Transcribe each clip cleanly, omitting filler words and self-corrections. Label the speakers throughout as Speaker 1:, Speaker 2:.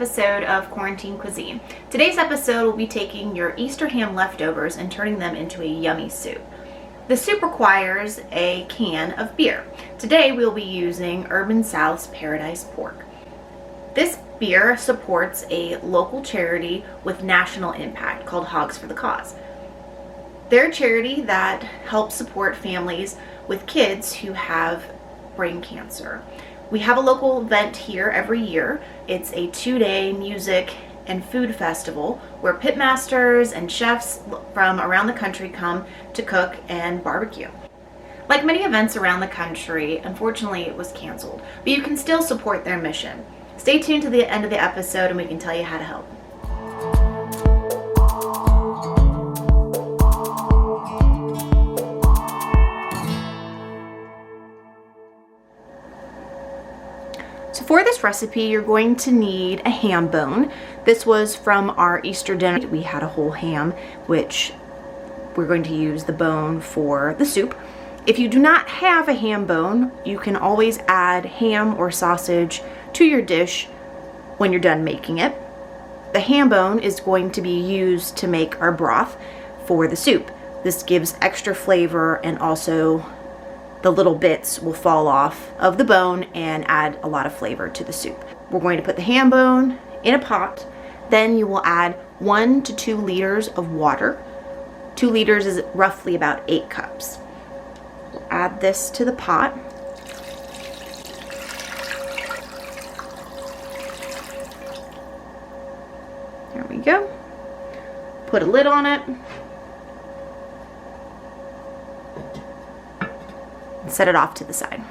Speaker 1: episode of Quarantine Cuisine. Today's episode will be taking your Easter ham leftovers and turning them into a yummy soup. The soup requires a can of beer. Today we'll be using Urban South's Paradise Pork. This beer supports a local charity with national impact called Hogs for the Cause. They're a charity that helps support families with kids who have brain cancer. We have a local event here every year. It's a 2-day music and food festival where pitmasters and chefs from around the country come to cook and barbecue. Like many events around the country, unfortunately it was canceled, but you can still support their mission. Stay tuned to the end of the episode and we can tell you how to help. So for this recipe, you're going to need a ham bone. This was from our Easter dinner. We had a whole ham, which we're going to use the bone for the soup. If you do not have a ham bone, you can always add ham or sausage to your dish when you're done making it. The ham bone is going to be used to make our broth for the soup. This gives extra flavor, and also the little bits will fall off of the bone and add a lot of flavor to the soup. We're going to put the ham bone in a pot. Then you will add 1 to 2 liters of water. 2 liters is roughly about 8 cups. We'll add this to the pot. There we go. Put a lid on it. Set it off to the side.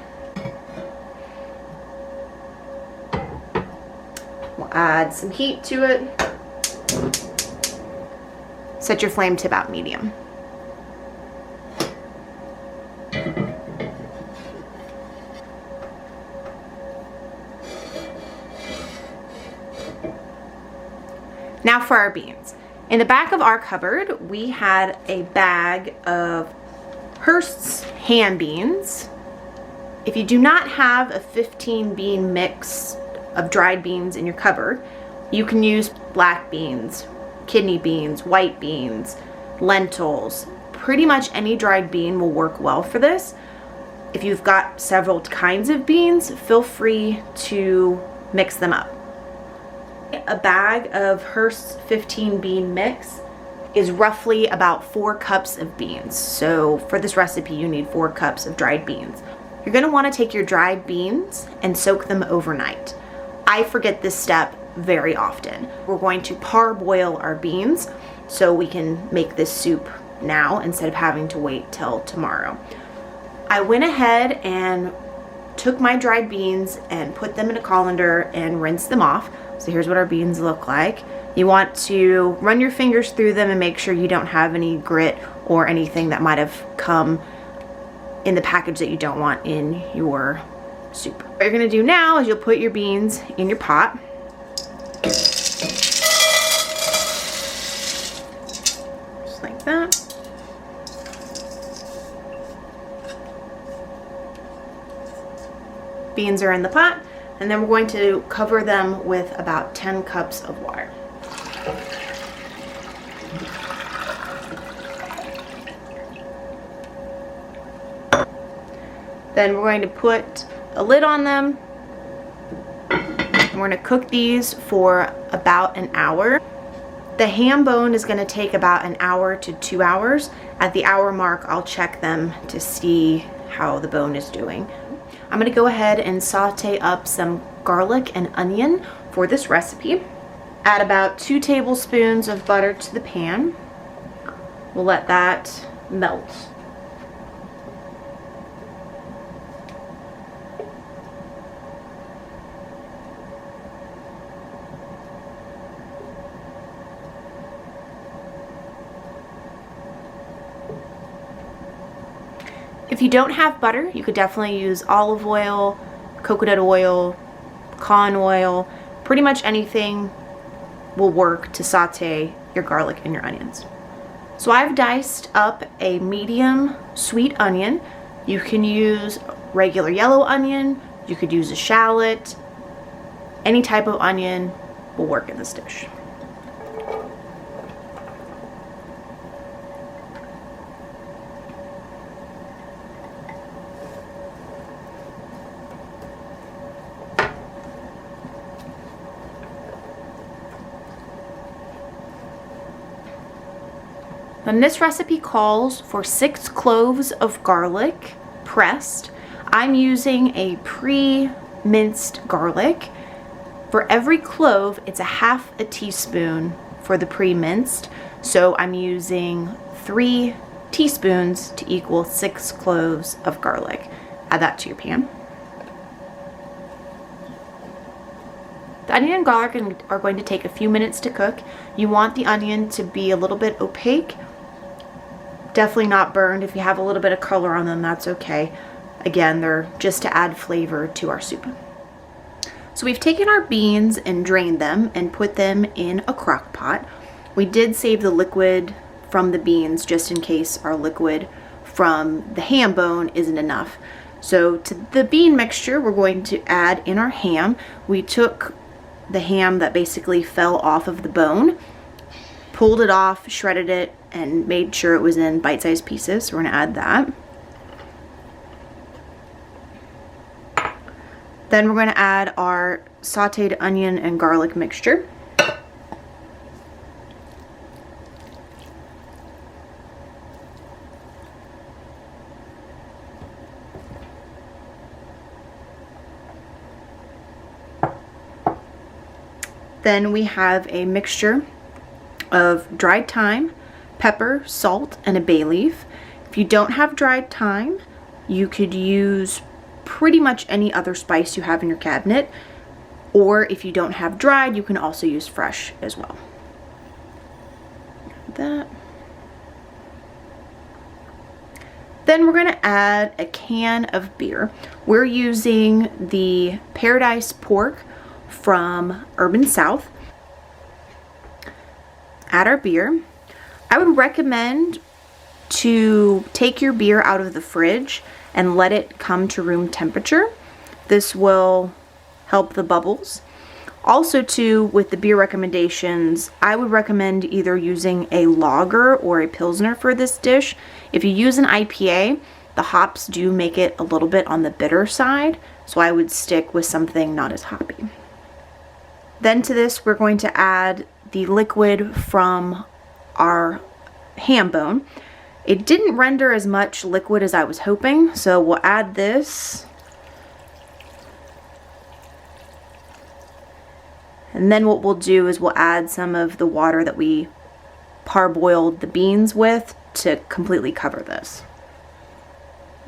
Speaker 1: We'll add some heat to it. Set your flame to about medium. Now for our beans. In the back of our cupboard, we had a bag of Hearst's ham beans. If you do not have a 15 bean mix of dried beans in your cupboard, you can use black beans, kidney beans, white beans, lentils. Pretty much any dried bean will work well for this. If you've got several kinds of beans, feel free to mix them up. A bag of Hearst's 15 bean mix is roughly about 4 cups of beans. So for this recipe, you need 4 cups of dried beans. You're gonna wanna take your dried beans and soak them overnight. I forget this step very often. We're going to parboil our beans so we can make this soup now instead of having to wait till tomorrow. I went ahead and took my dried beans and put them in a colander and rinsed them off. So here's what our beans look like. You want to run your fingers through them and make sure you don't have any grit or anything that might have come in the package that you don't want in your soup. What you're gonna do now is you'll put your beans in your pot. Just like that. Beans are in the pot, and then we're going to cover them with about 10 cups of water. Then we're going to put a lid on them. And we're going to cook these for about an hour. The ham bone is going to take about an hour to 2 hours. At the hour mark, I'll check them to see how the bone is doing. I'm going to go ahead and saute up some garlic and onion for this recipe. Add about 2 tablespoons of butter to the pan. We'll let that melt. If you don't have butter, you could definitely use olive oil, coconut oil, con oil. Pretty much anything will work to saute your garlic and your onions. So I've diced up a medium sweet onion. You can use regular yellow onion, you could use a shallot, any type of onion will work in this dish. And this recipe calls for 6 cloves of garlic pressed. I'm using a pre-minced garlic. For every clove, it's a half a teaspoon for the pre-minced. So I'm using 3 teaspoons to equal 6 cloves of garlic. Add that to your pan. The onion and garlic are going to take a few minutes to cook. You want the onion to be a little bit opaque. Definitely not burned. If you have a little bit of color on them, that's okay. Again, they're just to add flavor to our soup. So we've taken our beans and drained them and put them in a crock pot. We did save the liquid from the beans just in case our liquid from the ham bone isn't enough. So to the bean mixture, we're going to add in our ham. We took the ham that basically fell off of the bone, pulled it off, shredded it, and made sure it was in bite-sized pieces. So we're gonna add that. Then we're gonna add our sauteed onion and garlic mixture. Then we have a mixture of dried thyme, pepper, salt, and a bay leaf. If you don't have dried thyme, you could use pretty much any other spice you have in your cabinet, or if you don't have dried, you can also use fresh as well. That. Then we're gonna add a can of beer. We're using the Paradise pork from Urban South. Add our beer. I would recommend to take your beer out of the fridge and let it come to room temperature. This will help the bubbles. Also too, with the beer recommendations, I would recommend either using a lager or a pilsner for this dish. If you use an IPA, the hops do make it a little bit on the bitter side, so I would stick with something not as hoppy. Then to this, we're going to add the liquid from our ham bone. It didn't render as much liquid as I was hoping, so we'll add this. And then what we'll do is we'll add some of the water that we parboiled the beans with to completely cover this.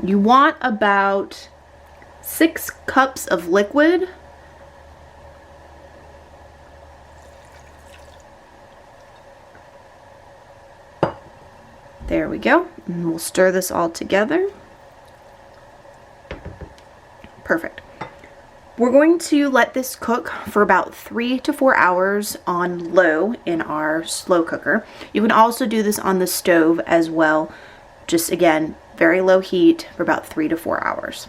Speaker 1: You want about 6 cups of liquid. There we go. And we'll stir this all together. Perfect. We're going to let this cook for about 3 to 4 hours on low in our slow cooker. You can also do this on the stove as well. Just again, very low heat for about 3 to 4 hours.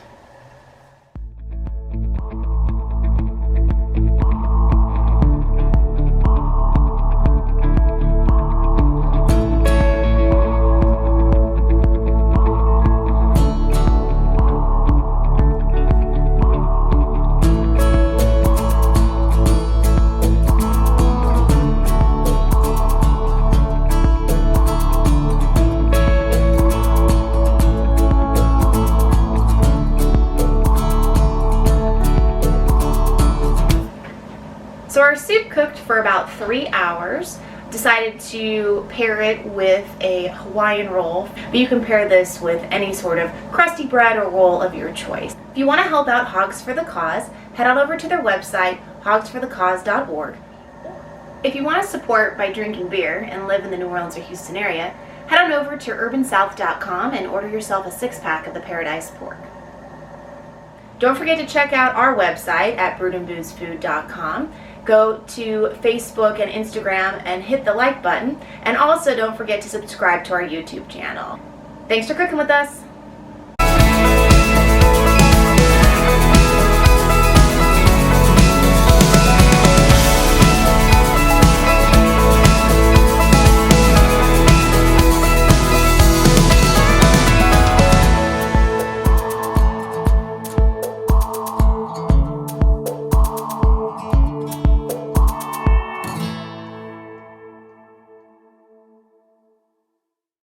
Speaker 1: So our soup cooked for about 3 hours. Decided to pair it with a Hawaiian roll, but you can pair this with any sort of crusty bread or roll of your choice. If you want to help out Hogs for the Cause, head on over to their website, hogsforthecause.org. If you want to support by drinking beer and live in the New Orleans or Houston area, head on over to urbansouth.com and order yourself a 6-pack of the Paradise pork. Don't forget to check out our website at broodandboozfood.com. Go to Facebook and Instagram and hit the like button. And also don't forget to subscribe to our YouTube channel. Thanks for cooking with us.